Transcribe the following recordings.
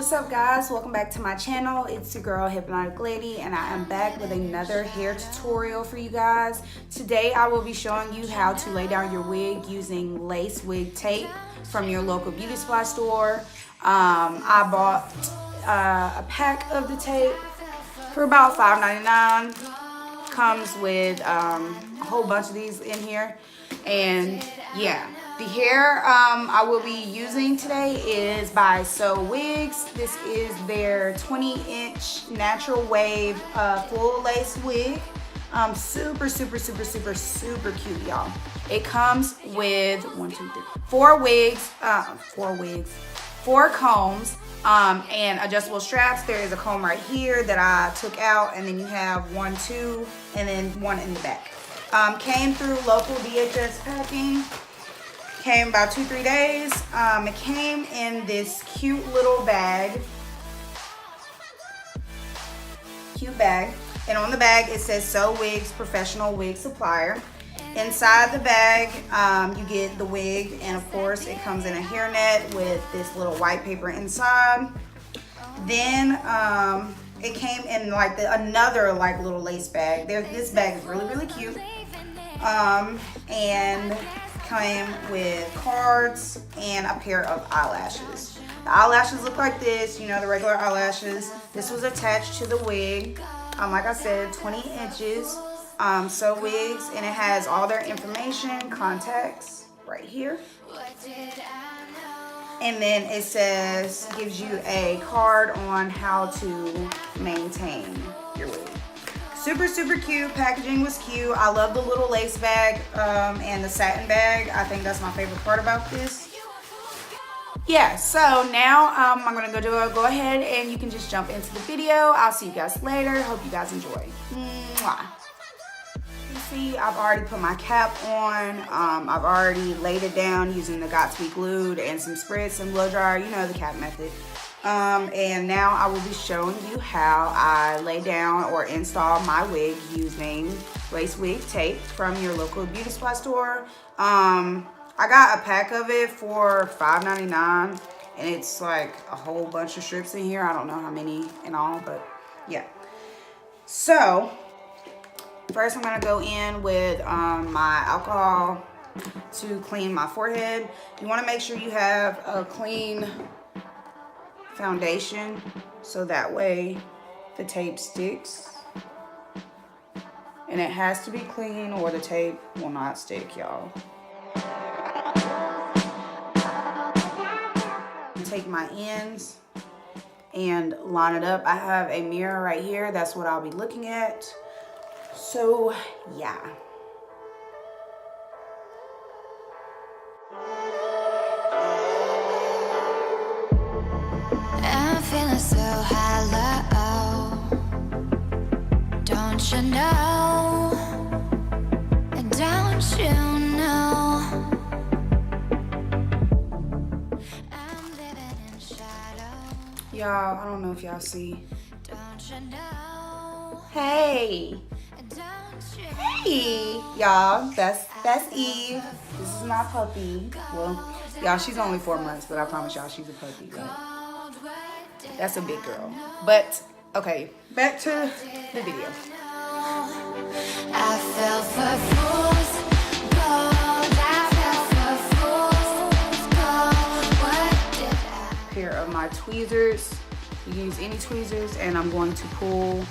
What's up guys, welcome back to my channel. It's your girl Hypnotic Lady and I am back with another hair tutorial for you guys. Today I will be showing you how to lay down your wig using lace wig tape from your local beauty supply store. I bought a pack of the tape for about $5.99. Comes with a whole bunch of these in here, and yeah. The hair I will be using today is by Sowigs. This is their 20-inch natural wave full lace wig. Super cute, y'all. It comes with 4 combs and adjustable straps. There is a comb right here that I took out, and then you have 1, 2, and then 1 in the back. Came through local DHS packing. Came about 2-3 days. It came in this cute little bag. And on the bag it says Sowigs Professional Wig Supplier. Inside the bag you get the wig, and of course it comes in a hairnet with this little white paper inside. Then it came in like another like little lace bag. This bag is really cute. And came with cards and a pair of eyelashes. The eyelashes look like this, you know, the regular eyelashes. This was attached to the wig. Like I said, 20 inches. Sowigs, and it has all their information, contacts right here. And then it says, gives you a card on how to maintain your wig. Super cute. Packaging was cute. I love the little lace bag and the satin bag. I think that's my favorite part about this. Yeah, so now I'm gonna go ahead and you can just jump into the video. I'll see you guys later. Hope you guys enjoy. Mwah. You see, I've already put my cap on. I've already laid it down using the Got to Be Glued and some spritz and blow dryer. You know the cap method. And now I will be showing you how I lay down or install my wig using lace wig tape from your local beauty supply store. I got a pack of it for $5.99, and it's like a whole bunch of strips in here. I don't know how many in all, but yeah. So first I'm gonna go in with my alcohol to clean my forehead. You want to make sure you have a clean foundation so that way the tape sticks, and it has to be clean or the tape will not stick, y'all. Take my ends and line it up. I have a mirror right here. That's what I'll be looking at. So yeah. Feeling so hollow, don't you know, don't you know, I'm living in shadow. Y'all, I don't know if y'all see. Don't you know, Hey, y'all, that's Eve. This is my puppy. Well, y'all, she's only 4 months, but I promise y'all she's a puppy, right? That's a big girl. But okay, back to the video. I fell for fools gold, I fell for fools gold. What did I? Pair of my tweezers. You can use any tweezers, and I'm going to pull.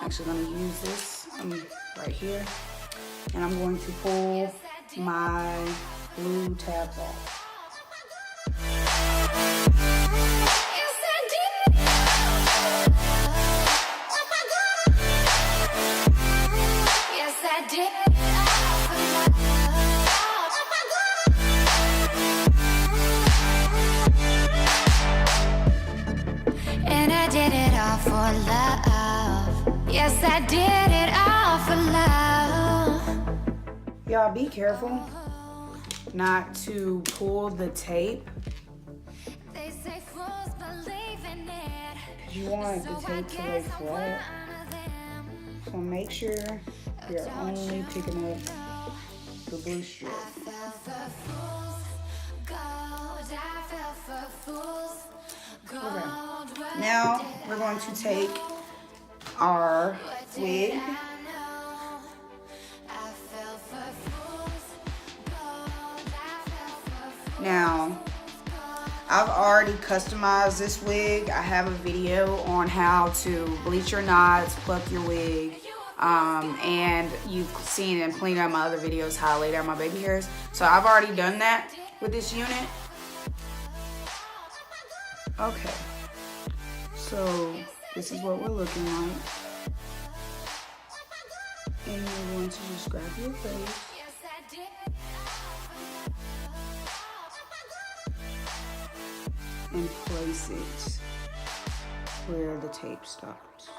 Actually, going to use this right here, and I'm going to pull my blue tabs off. And I did it all for love. Yes, I did it all for love. Y'all, be careful not to pull the tape. They say fools believe in it. You want the tape to lay flat. So make sure you're only picking up the blue strip. I fell for fools gold, I fell for fools Okay. Now we're going to take our wig. Now, I've already customized this wig. I have a video on how to bleach your knots, pluck your wig, and you've seen in plenty of my other videos how I lay down my baby hairs. So I've already done that with this unit. Okay, so this is what we're looking like. And you're going to just grab your face. And place it where the tape stops.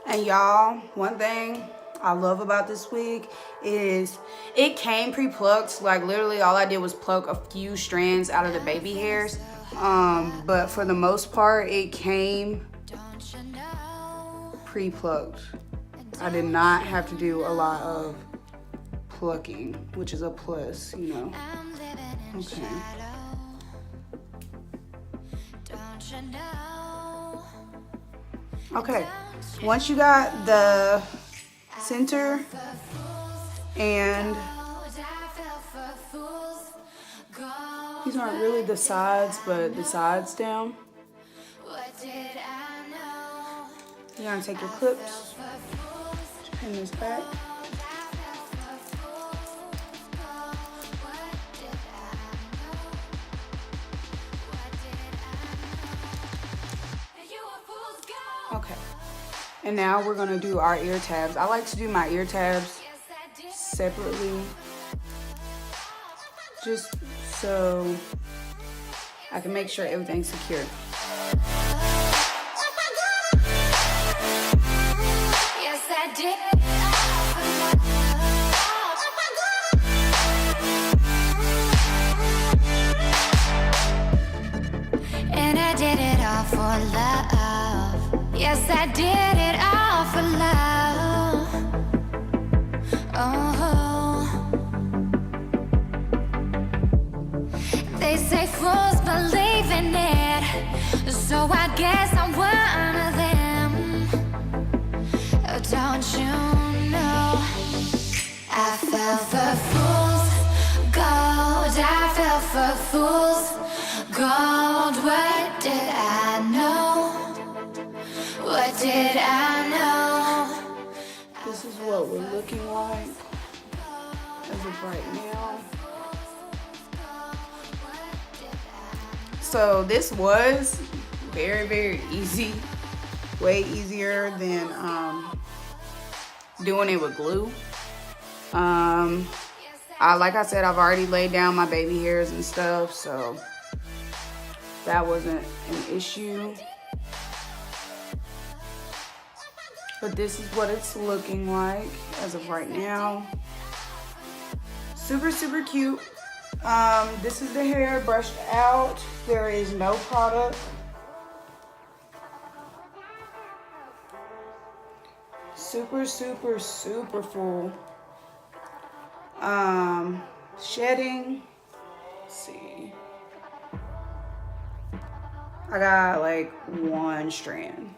And y'all, one thing I love about this wig is it came pre-plucked. Like literally all I did was pluck a few strands out of the baby hairs. But for the most part, it came pre-plucked. I did not have to do a lot of plucking, which is a plus, you know. Okay. Okay, once you got the center and these aren't really the sides, but the sides down, you're gonna take your clips, pin this back. Okay, and now we're gonna do our ear tabs. I like to do my ear tabs separately, just so I can make sure everything's secure. Yes, I did. And I did it all for love. Yes, I did it all for love. Oh, they say fools believe in it, so I guess I'm one of them. Oh, don't you know I fell for fools gold, I fell for fools gold. What did I know? What did I know? This is what we're looking like as of right now. So this was very, very easy. Way easier than doing it with glue. Like I said, I've already laid down my baby hairs and stuff, so that wasn't an issue. But this is what it's looking like as of right now. Super, super cute. This is the hair brushed out. There is no product. Super, super, super full. Shedding. Let's see. I got like one strand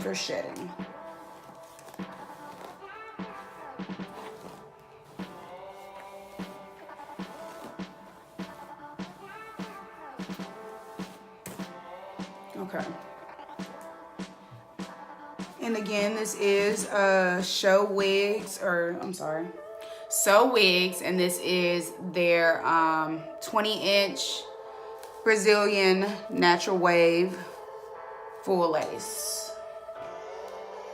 for shedding. Okay. And again, this is Sowigs, and this is their 20-inch Brazilian natural wave full lace.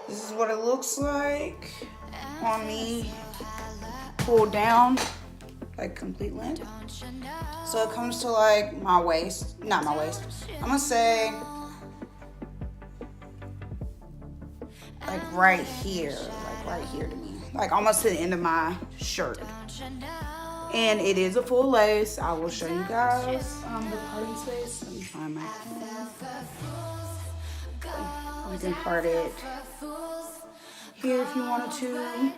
This is what it looks like on me, pulled down, like complete length. So it comes to like my waist, not my waist. I'm gonna say like right here to me, like almost to the end of my shirt. And it is a full lace. I will show you guys the parting space. Let me find my pen. You can part it here if you wanted to.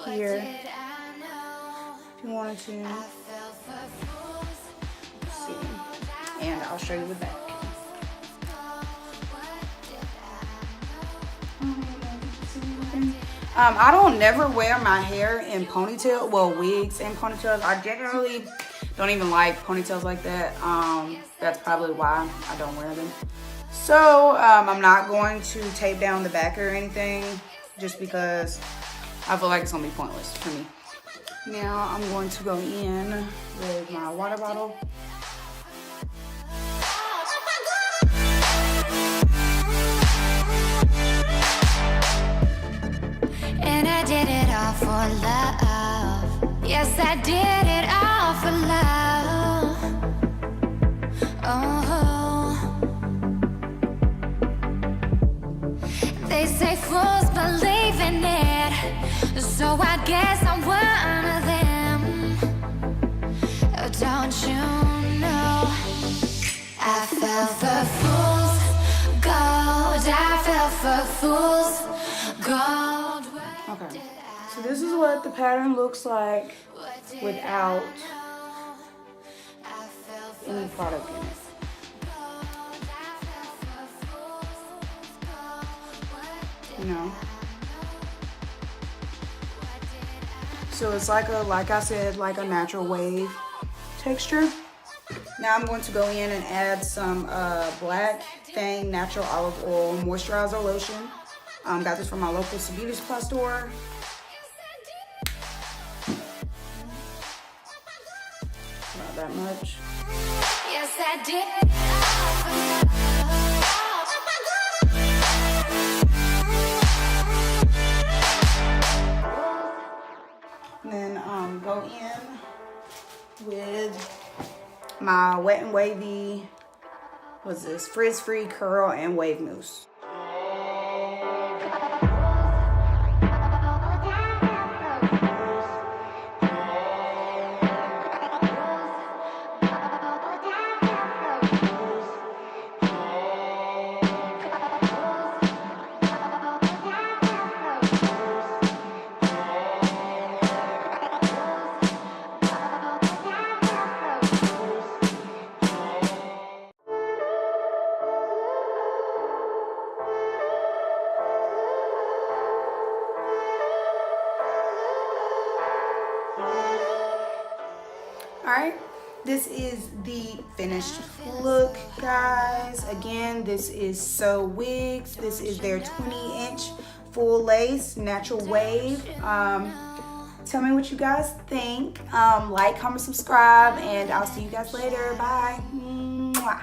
Here if you wanted to. Let's see. And I'll show you the back. I don't never wear my hair in ponytail, well, wigs and ponytails. I generally don't even like ponytails like that. That's probably why I don't wear them. So I'm not going to tape down the back or anything, just because I feel like it's gonna be pointless for me. Now I'm going to go in with my water bottle. And I did it all for love. Yes, I did it all for love. Oh, they say fools believe in it, so I guess I'm one of them. Don't you know? I fell for fools gold. I fell for fools gold. Okay, so this is what the pattern looks like without any product in it. You know? So it's like I said, like a natural wave texture. Now I'm going to go in and add some Black Thing Natural Olive Oil Moisturizer Lotion. Got this from my local beauty supply store. Not that much. Yes, I did. And then go in with my Wet n Wavy, what's this? Frizz Free Curl and Wave Mousse. Alright, this is the finished look, guys. Again, this is Sowigs. This is their 20-inch full lace natural wave. Tell me what you guys think. Like, comment, subscribe, and I'll see you guys later. Bye. Mwah.